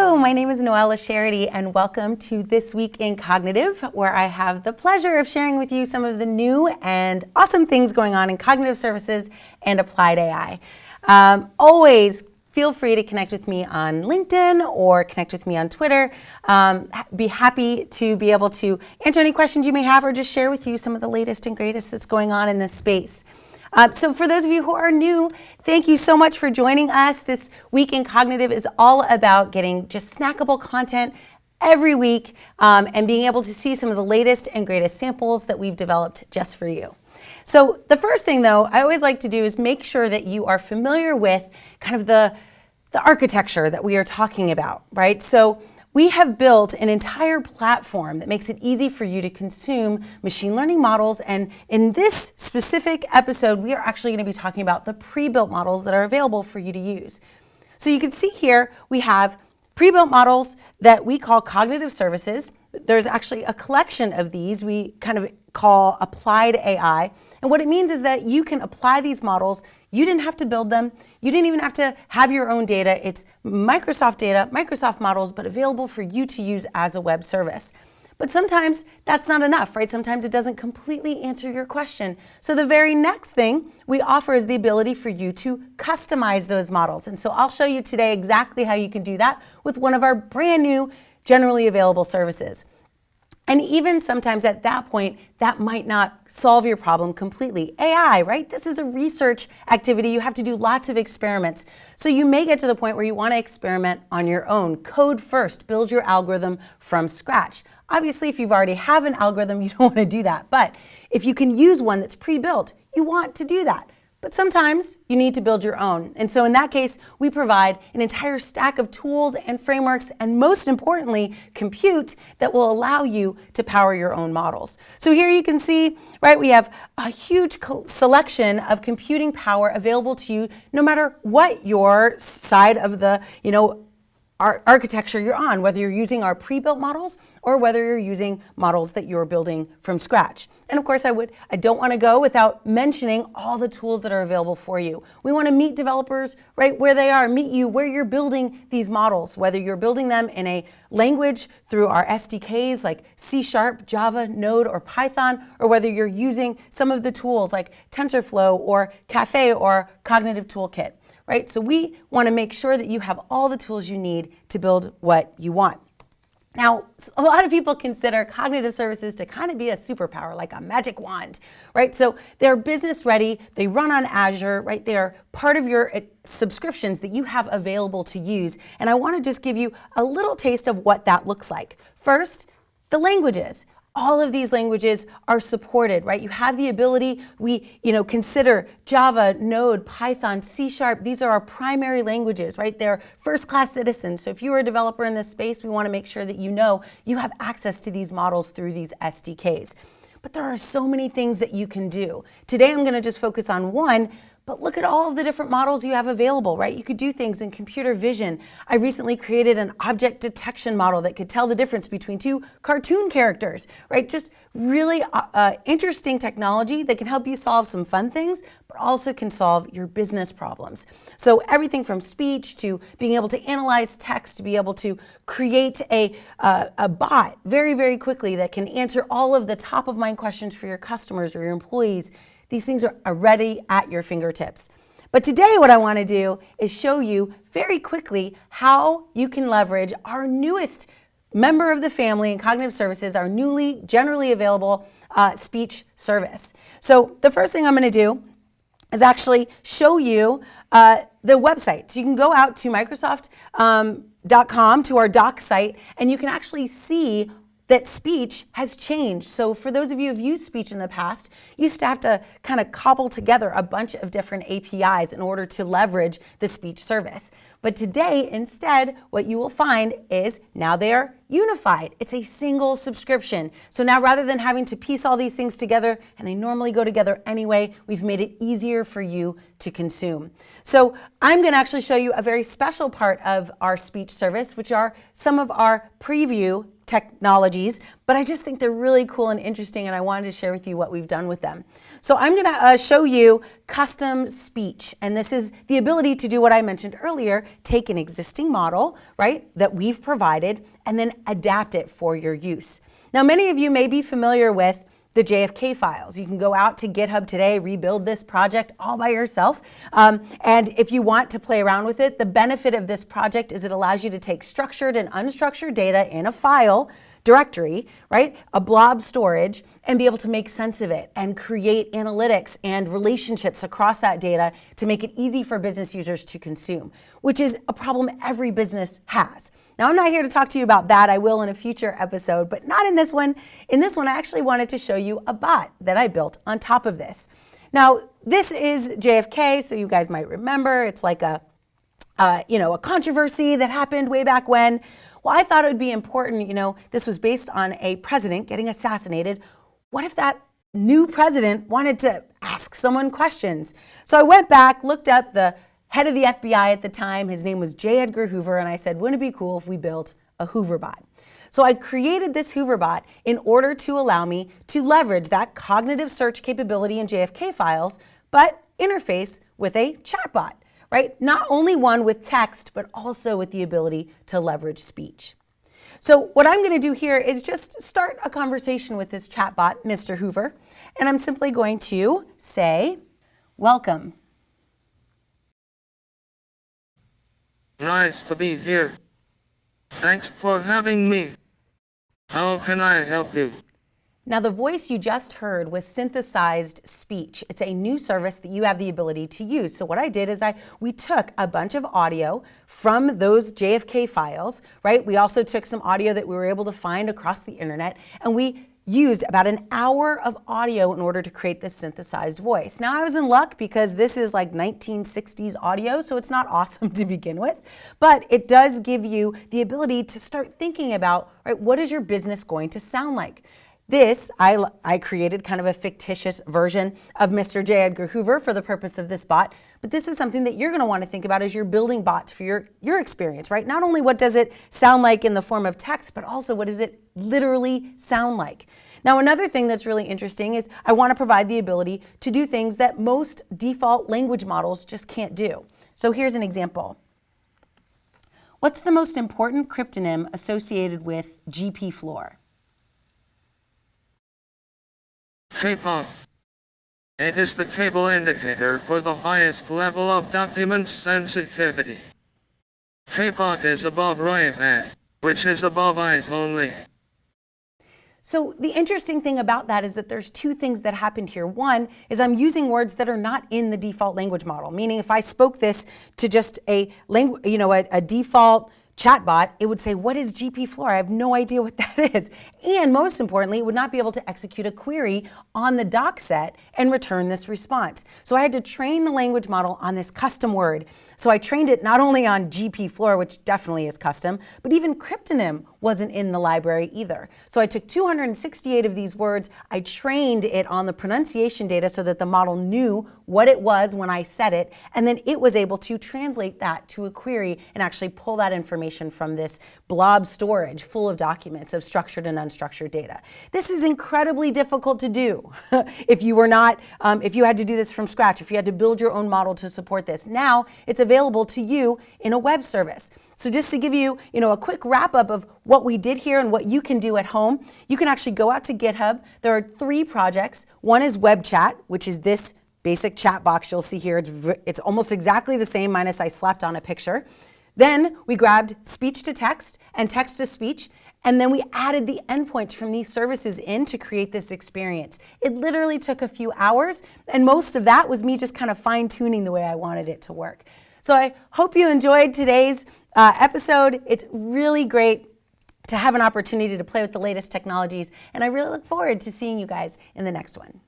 Hello, my name is Noella Charity, and welcome to This Week in Cognitive, where I have the pleasure of sharing with you some of the new and awesome things going on in cognitive services and applied AI. Always feel free to connect with me on LinkedIn or connect with me on Twitter. Be happy to be able to answer any questions you may have or just share with you some of the latest and greatest that's going on in this space. So for those of you who are new, thank you so much for joining us. This Week in Cognitive is all about getting just snackable content every week and being able to see some of the latest and greatest samples that we've developed just for you. So the first thing, though, I always like to do is make sure that you are familiar with kind of the architecture that we are talking about, right? So we have built an entire platform that makes it easy for you to consume machine learning models. And in this specific episode, we are actually going to be talking about the pre-built models that are available for you to use. So you can see here, we have pre-built models that we call cognitive services. There's actually a collection of these we kind of call applied AI. And what it means is that you can apply these models. You didn't have to build them. You didn't even have to have your own data. It's Microsoft data, Microsoft models, but available for you to use as a web service. But sometimes that's not enough, right? Sometimes it doesn't completely answer your question. So the very next thing we offer is the ability for you to customize those models. And so I'll show you today exactly how you can do that with one of our brand new generally available services. And even sometimes at that point, that might not solve your problem completely. AI, right? This is a research activity. You have to do lots of experiments. So you may get to the point where you want to experiment on your own. Code first, build your algorithm from scratch. Obviously, if you've already have an algorithm, you don't want to do that. But if you can use one that's pre-built, you want to do that. But sometimes you need to build your own. And so in that case, we provide an entire stack of tools and frameworks, and most importantly, compute that will allow you to power your own models. So here you can see, right, we have a huge selection of computing power available to you no matter what your side of the, architecture you're on, whether you're using our pre-built models or whether you're using models that you're building from scratch. And of course, I don't want to go without mentioning all the tools that are available for you. We want to meet developers right where they are, meet you where you're building these models, whether you're building them in a language through our SDKs like C#, Java, Node, or Python, or whether you're using some of the tools like TensorFlow or Caffe or Cognitive Toolkit. Right? So we want to make sure that you have all the tools you need to build what you want. Now, a lot of people consider cognitive services to kind of be a superpower, like a magic wand, right? So they're business ready, they run on Azure, right? They are part of your subscriptions that you have available to use. And I want to just give you a little taste of what that looks like. First, the languages. All of these languages are supported, right? You have the ability, we consider Java, Node, Python, C#. These are our primary languages, right? They're first-class citizens. So if you are a developer in this space, we want to make sure that you have access to these models through these SDKs. But there are so many things that you can do. Today, I'm going to just focus on one. But look at all of the different models you have available, right? You could do things in computer vision. I recently created an object detection model that could tell the difference between two cartoon characters, right? Just really interesting technology that can help you solve some fun things, but also can solve your business problems. So everything from speech to being able to analyze text, to be able to create a bot very, very quickly that can answer all of the top of mind questions for your customers or your employees. These things are ready at your fingertips. But today what I want to do is show you very quickly how you can leverage our newest member of the family in cognitive services, our newly generally available speech service. So the first thing I'm going to do is actually show you the website. So you can go out to Microsoft.com, to our doc site, and you can actually see that speech has changed. So for those of you who've used speech in the past, you used to have to kind of cobble together a bunch of different APIs in order to leverage the speech service. But today, instead, what you will find is now they are unified. It's a single subscription. So now rather than having to piece all these things together, and they normally go together anyway, we've made it easier for you to consume. So I'm going to actually show you a very special part of our speech service, which are some of our preview technologies, but I just think they're really cool and interesting, and I wanted to share with you what we've done with them. So I'm going to show you custom speech, and this is the ability to do what I mentioned earlier, take an existing model, right, that we've provided, and then adapt it for your use. Now, many of you may be familiar with the JFK files. You can go out to GitHub today, rebuild this project all by yourself. And if you want to play around with it, the benefit of this project is it allows you to take structured and unstructured data in a file directory, right, a blob storage, and be able to make sense of it and create analytics and relationships across that data to make it easy for business users to consume, which is a problem every business has. Now, I'm not here to talk to you about that. I will in a future episode, but not in this one. In this one, I actually wanted to show you a bot that I built on top of this. Now, this is JFK, so you guys might remember. It's like a controversy that happened way back when. Well, I thought it would be important, this was based on a president getting assassinated. What if that new president wanted to ask someone questions? So I went back, looked up the head of the FBI at the time. His name was J. Edgar Hoover, and I said, wouldn't it be cool if we built a Hoover Bot? So I created this Hoover Bot in order to allow me to leverage that cognitive search capability in JFK files, but interface with a chatbot, right? Not only one with text, but also with the ability to leverage speech. So what I'm going to do here is just start a conversation with this chatbot, Mr. Hoover, and I'm simply going to say, welcome. Nice to be here. Thanks for having me. How can I help you? Now, the voice you just heard was Synthesized Speech. It's a new service that you have the ability to use. So what I did is we took a bunch of audio from those JFK files, right? We also took some audio that we were able to find across the internet, and we used about an hour of audio in order to create this synthesized voice. Now, I was in luck because this is like 1960s audio, so it's not awesome to begin with, but it does give you the ability to start thinking about, right, what is your business going to sound like? This, I created kind of a fictitious version of Mr. J. Edgar Hoover for the purpose of this bot, but this is something that you're going to want to think about as you're building bots for your experience, right? Not only what does it sound like in the form of text, but also what does it literally sound like? Now, another thing that's really interesting is I want to provide the ability to do things that most default language models just can't do. So here's an example. What's the most important cryptonym associated with GP floor? K-pop. It is the cable indicator for the highest level of document sensitivity. K-pop is above right, which is above eyes only. So the interesting thing about that is that there's two things that happened here. One is I'm using words that are not in the default language model, meaning if I spoke this to just a default chatbot, it would say, what is GP floor? I have no idea what that is. And most importantly, it would not be able to execute a query on the doc set and return this response. So I had to train the language model on this custom word. So I trained it not only on GP floor, which definitely is custom, but even cryptonym wasn't in the library either. So I took 268 of these words, I trained it on the pronunciation data so that the model knew what it was when I said it, and then it was able to translate that to a query and actually pull that information from this blob storage full of documents of structured and unstructured data. This is incredibly difficult to do if you had to do this from scratch, if you had to build your own model to support this. Now it's available to you in a web service. So just to give you, a quick wrap up of what we did here and what you can do at home, you can actually go out to GitHub. There are 3 projects. One is web chat, which is this basic chat box you'll see here. It's almost exactly the same, minus I slapped on a picture. Then we grabbed speech to text and text to speech, and then we added the endpoints from these services in to create this experience. It literally took a few hours, and most of that was me just kind of fine-tuning the way I wanted it to work. So I hope you enjoyed today's episode. It's really great to have an opportunity to play with the latest technologies, and I really look forward to seeing you guys in the next one.